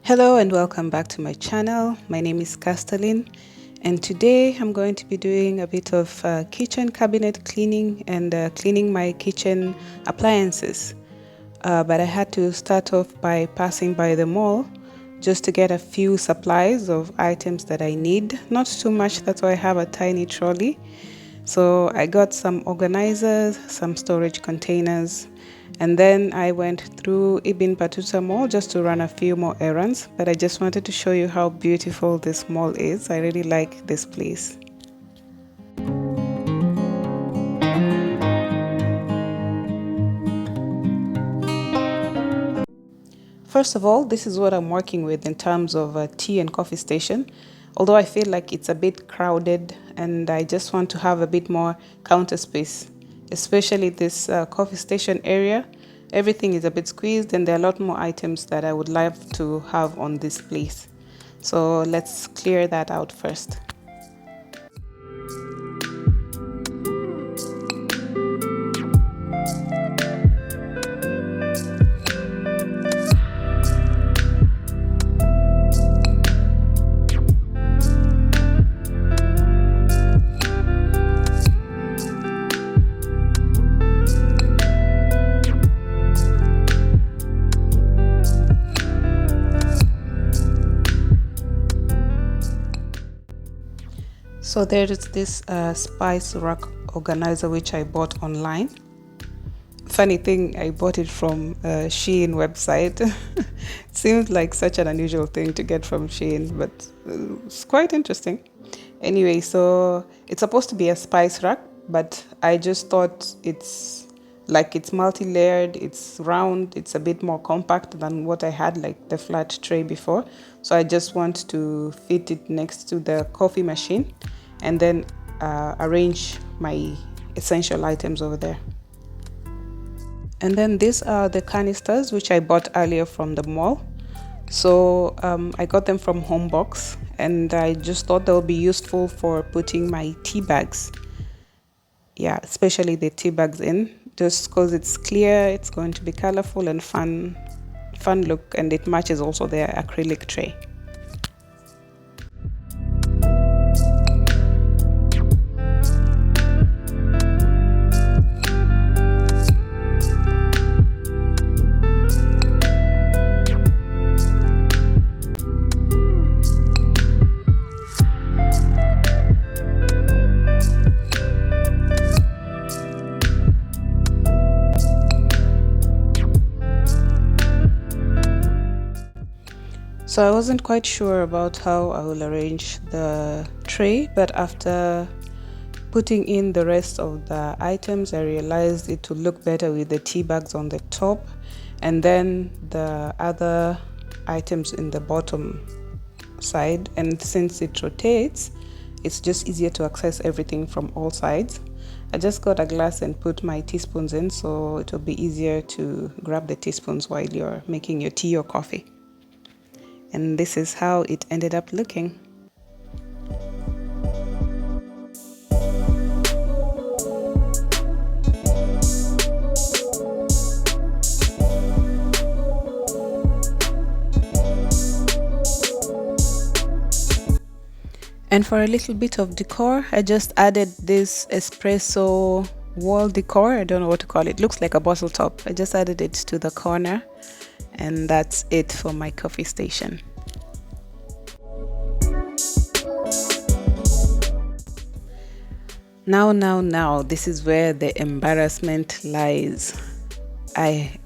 Hello and welcome back to my channel. My name is Castellin, and today I'm going to be doing a bit of kitchen cabinet cleaning and cleaning my kitchen appliances. But I had to start off by passing by the mall just to get a few supplies of items that I need. Not too much, that's why I have a tiny trolley. So I got some organizers, some storage containers, and then I went through Ibn Battuta Mall just to run a few more errands. But I just wanted to show you how beautiful this mall is. I really like this place. First of all, this is what I'm working with in terms of a tea and coffee station. Although I feel like it's a bit crowded and I just want to have a bit more counter space, especially this coffee station area. Everything is a bit squeezed and there are a lot more items that I would love to have on this place. So let's clear that out first. So there is this spice rack organizer which I bought online. Funny thing, I bought it from Shein website. It seems like such an unusual thing to get from Shein, but it's quite interesting. Anyway, so it's supposed to be a spice rack, but I just thought it's multi-layered, it's round, it's a bit more compact than what I had, like the flat tray before. So I just want to fit it next to the coffee machine and then arrange my essential items over there. And then these are the canisters which I bought earlier from the mall. So I got them from Homebox and I just thought they'll be useful for putting my tea bags. Yeah, especially the tea bags in, just because it's clear, it's going to be colorful and fun look, and it matches also their acrylic tray. So I wasn't quite sure about how I will arrange the tray, but after putting in the rest of the items, I realized it would look better with the tea bags on the top and then the other items in the bottom side. And since it rotates, it's just easier to access everything from all sides. I just got a glass and put my teaspoons in, so it will be easier to grab the teaspoons while you're making your tea or coffee. And this is how it ended up looking. And for a little bit of decor, I just added this espresso wall decor. I don't know what to call it. Looks like a bottle top. I just added it to the corner. And that's it for my coffee station. Now, this is where the embarrassment lies. I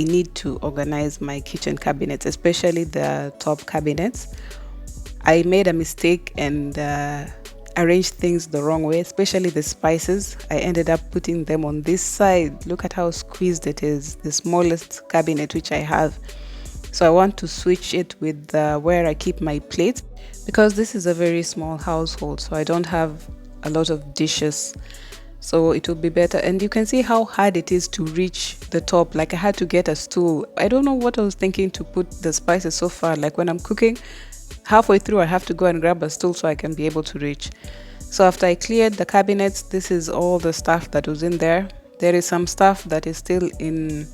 need to organize my kitchen cabinets, especially the top cabinets. I made a mistake and arranged things the wrong way, especially the spices. I ended up putting them on this side. Look at how squeezed it is, the smallest cabinet which I have. So I want to switch it with where I keep my plates, because this is a very small household, so I don't have a lot of dishes. So it will be better. And you can see how hard it is to reach the top. Like I had to get a stool. I don't know what I was thinking to put the spices so far. Like when I'm cooking, halfway through I have to go and grab a stool so I can be able to reach. So after I cleared the cabinets, this is all the stuff that was in there. There is some stuff that is still in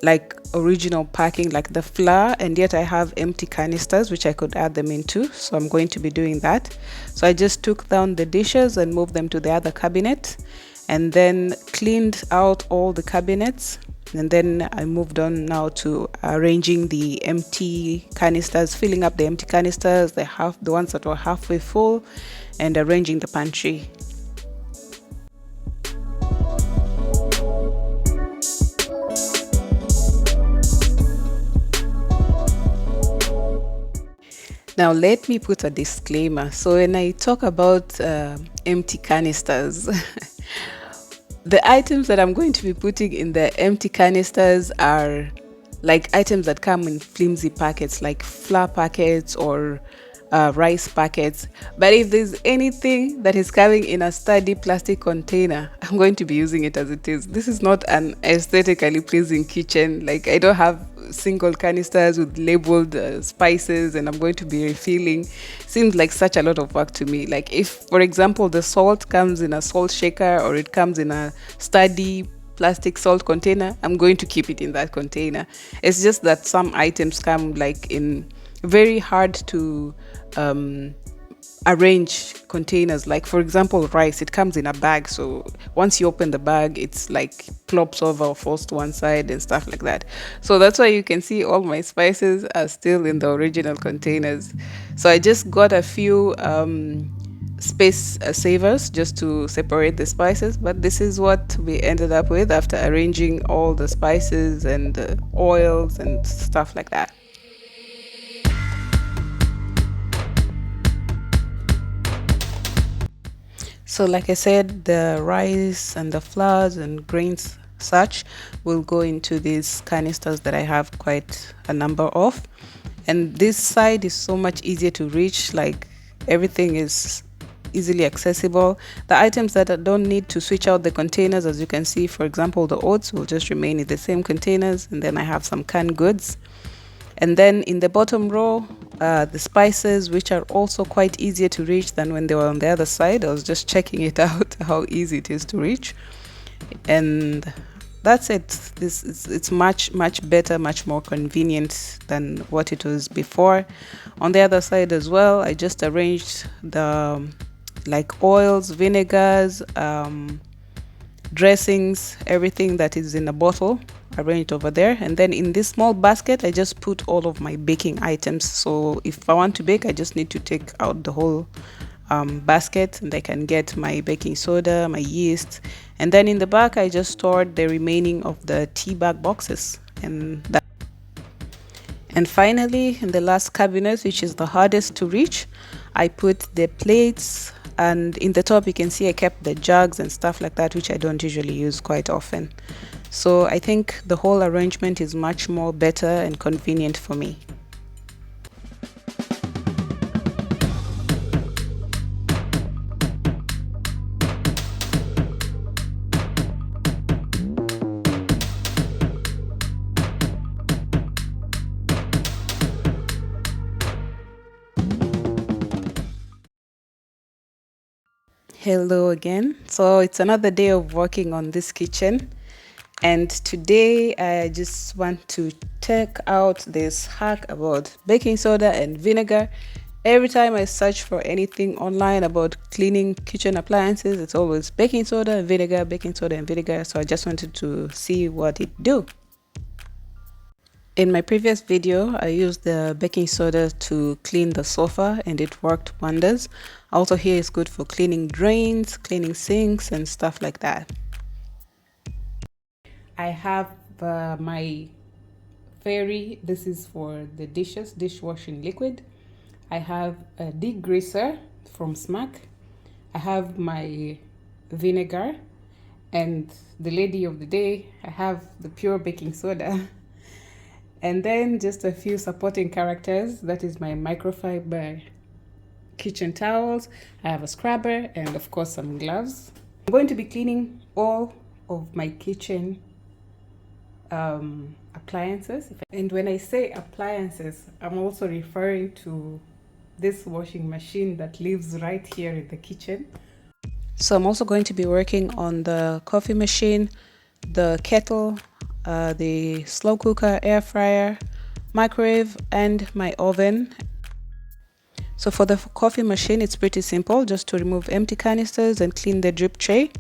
like original packing, like the flour, and yet I have empty canisters which I could add them into. So I'm going to be doing that. So I just took down the dishes and moved them to the other cabinet, and then cleaned out all the cabinets, and then I moved on now to arranging the empty canisters, filling up the empty canisters, the ones that were halfway full, and arranging the pantry. Now, let me put a disclaimer. So, when I talk about empty canisters, the items that I'm going to be putting in the empty canisters are like items that come in flimsy packets, like flour packets or rice packets. But if there's anything that is coming in a sturdy plastic container, I'm going to be using it as it is. This is not an aesthetically pleasing kitchen. Like, I don't have single canisters with labeled spices, and I'm going to be refilling. Seems like such a lot of work to me. Like, if for example the salt comes in a salt shaker or it comes in a sturdy plastic salt container, I'm going to keep it in that container. It's just that some items come like in very hard to arrange containers. Like, for example, rice, it comes in a bag, so once you open the bag, it's like plops over or falls to one side and stuff like that. So that's why you can see all my spices are still in the original containers. So I just got a few space savers just to separate the spices, but this is what we ended up with after arranging all the spices and oils and stuff like that. So like I said, the rice and the flours and grains such will go into these canisters that I have quite a number of. And this side is so much easier to reach, like everything is easily accessible. The items that don't need to switch out the containers, as you can see, for example, the oats will just remain in the same containers, and then I have some canned goods. And then in the bottom row, the spices, which are also quite easier to reach than when they were on the other side. I was just checking it out, how easy it is to reach. And that's it. It's much better, much more convenient than what it was before. On the other side as well, I just arranged the like oils, vinegars, dressings, everything that is in a bottle arranged over there. And then in this small basket, I just put all of my baking items. So if I want to bake, I just need to take out the whole basket, and I can get my baking soda, my yeast. And then in the back, I just stored the remaining of the tea bag boxes. And finally, in the last cabinet, which is the hardest to reach, I put the plates, and in the top you can see I kept the jugs and stuff like that, which I don't usually use quite often. So I think the whole arrangement is much more better and convenient for me. Hello again. So it's another day of working on this kitchen, and today I just want to check out this hack about baking soda and vinegar. Every time I search for anything online about cleaning kitchen appliances, it's always baking soda and vinegar, baking soda and vinegar. So I just wanted to see what it do. In my previous video, I used the baking soda to clean the sofa, and it worked wonders. Also here it's good for cleaning drains, cleaning sinks and stuff like that. I have my Fairy, this is for the dishes, dishwashing liquid. I have a degreaser from Smack. I have my vinegar, and the lady of the day, I have the pure baking soda. And then just a few supporting characters. That is my microfiber kitchen towels. I have a scrubber and of course some gloves. I'm going to be cleaning all of my kitchen appliances. And when I say appliances, I'm also referring to this washing machine that lives right here in the kitchen. So I'm also going to be working on the coffee machine, the kettle, the slow cooker, air fryer, microwave, and my oven. So for the coffee machine, it's pretty simple, just to remove empty canisters and clean the drip tray.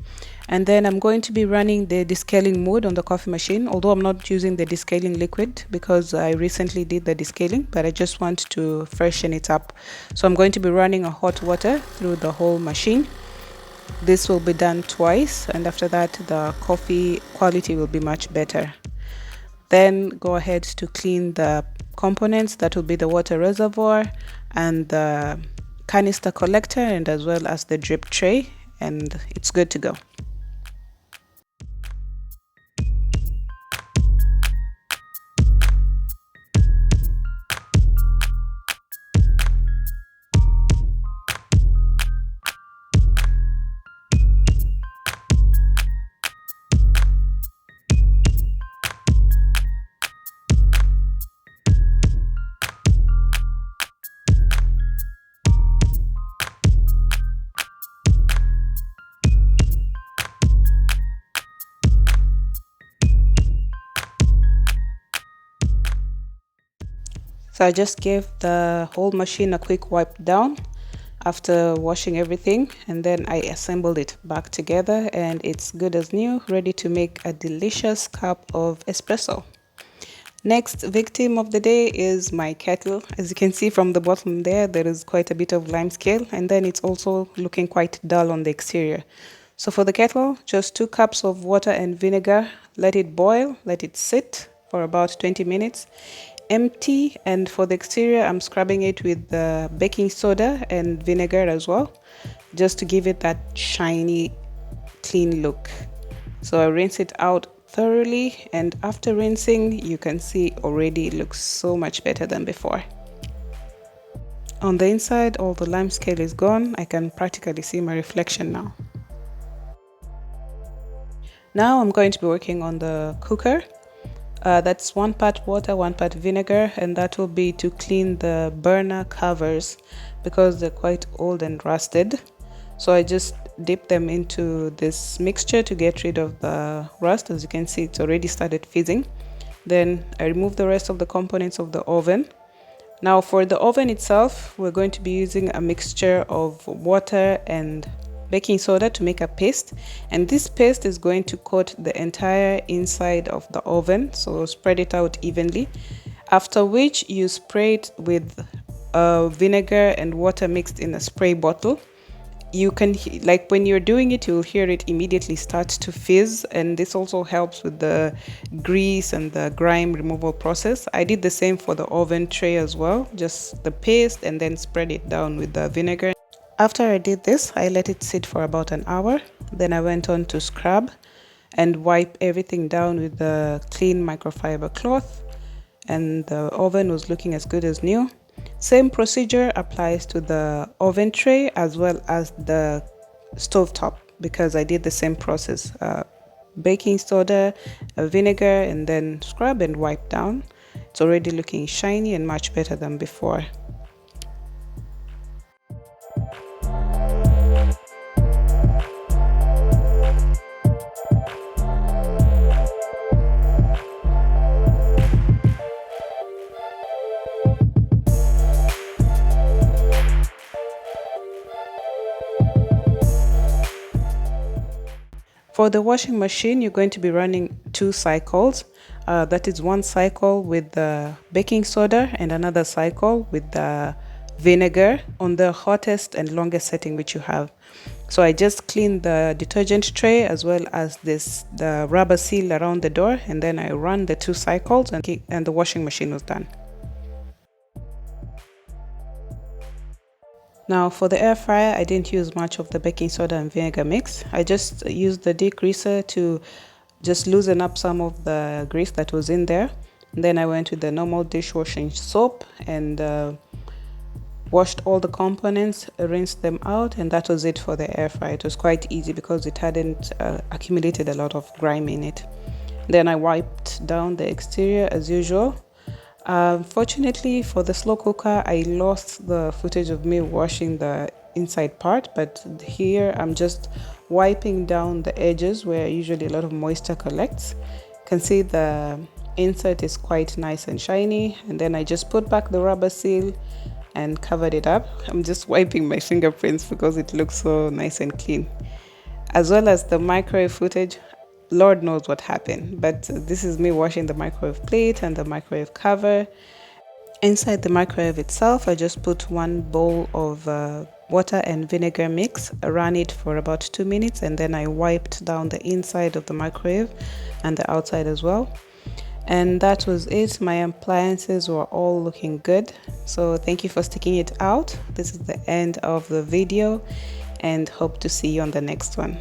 And then I'm going to be running the descaling mode on the coffee machine, although I'm not using the descaling liquid because I recently did the descaling, but I just want to freshen it up. So I'm going to be running a hot water through the whole machine. This will be done twice, and after that the coffee quality will be much better. Then go ahead to clean the components, that will be the water reservoir and the canister collector, and as well as the drip tray, and it's good to go. So I just gave the whole machine a quick wipe down after washing everything, and then I assembled it back together, and it's good as new, ready to make a delicious cup of espresso. Next victim of the day is my kettle. As you can see from the bottom there is quite a bit of lime scale, and then it's also looking quite dull on the exterior. So for the kettle, just 2 cups of water and vinegar. Let it boil, let it sit for about 20 minutes. Empty, and for the exterior I'm scrubbing it with the baking soda and vinegar as well, just to give it that shiny clean look. So I rinse it out thoroughly, and after rinsing you can see already it looks so much better than before. On the inside all the lime scale is gone. I can practically see my reflection now. Now I'm going to be working on the cooker. That's 1 part water, 1 part vinegar, and that will be to clean the burner covers because they're quite old and rusted. So I just dip them into this mixture to get rid of the rust. As you can see, it's already started fizzing. Then I remove the rest of the components of the oven. Now for the oven itself, we're going to be using a mixture of water and baking soda to make a paste, and this paste is going to coat the entire inside of the oven, so spread it out evenly, after which you spray it with vinegar and water mixed in a spray bottle. You can, like when you're doing it, you'll hear it immediately start to fizz, and this also helps with the grease and the grime removal process. I did the same for the oven tray as well, just the paste and then spread it down with the vinegar. After I did this, I let it sit for about an hour. Then I went on to scrub and wipe everything down with the clean microfiber cloth, and the oven was looking as good as new. Same procedure applies to the oven tray as well as the stovetop, because I did the same process. Baking soda, vinegar, and then scrub and wipe down. It's already looking shiny and much better than before. For the washing machine, you're going to be running 2 cycles. That is 1 cycle with the baking soda and another cycle with the vinegar on the hottest and longest setting which you have. So I just cleaned the detergent tray as well as the rubber seal around the door, and then I run the 2 cycles and the washing machine was done. Now for the air fryer, I didn't use much of the baking soda and vinegar mix. I just used the degreaser to just loosen up some of the grease that was in there. And then I went with the normal dishwashing soap and washed all the components, rinsed them out, and that was it for the air fryer. It was quite easy because it hadn't accumulated a lot of grime in it. Then I wiped down the exterior as usual. Fortunately for the slow cooker, I lost the footage of me washing the inside part, but here I'm just wiping down the edges where usually a lot of moisture collects. Can see the insert is quite nice and shiny, and then I just put back the rubber seal and covered it up. I'm just wiping my fingerprints because it looks so nice and clean. As well as the microwave footage, Lord knows what happened, but this is me washing the microwave plate and the microwave cover. Inside the microwave itself, I just put one bowl of water and vinegar mix, ran it for about 2 minutes, and then I wiped down the inside of the microwave and the outside as well. And that was it. My appliances were all looking good. So thank you for sticking it out. This is the end of the video, and hope to see you on the next one.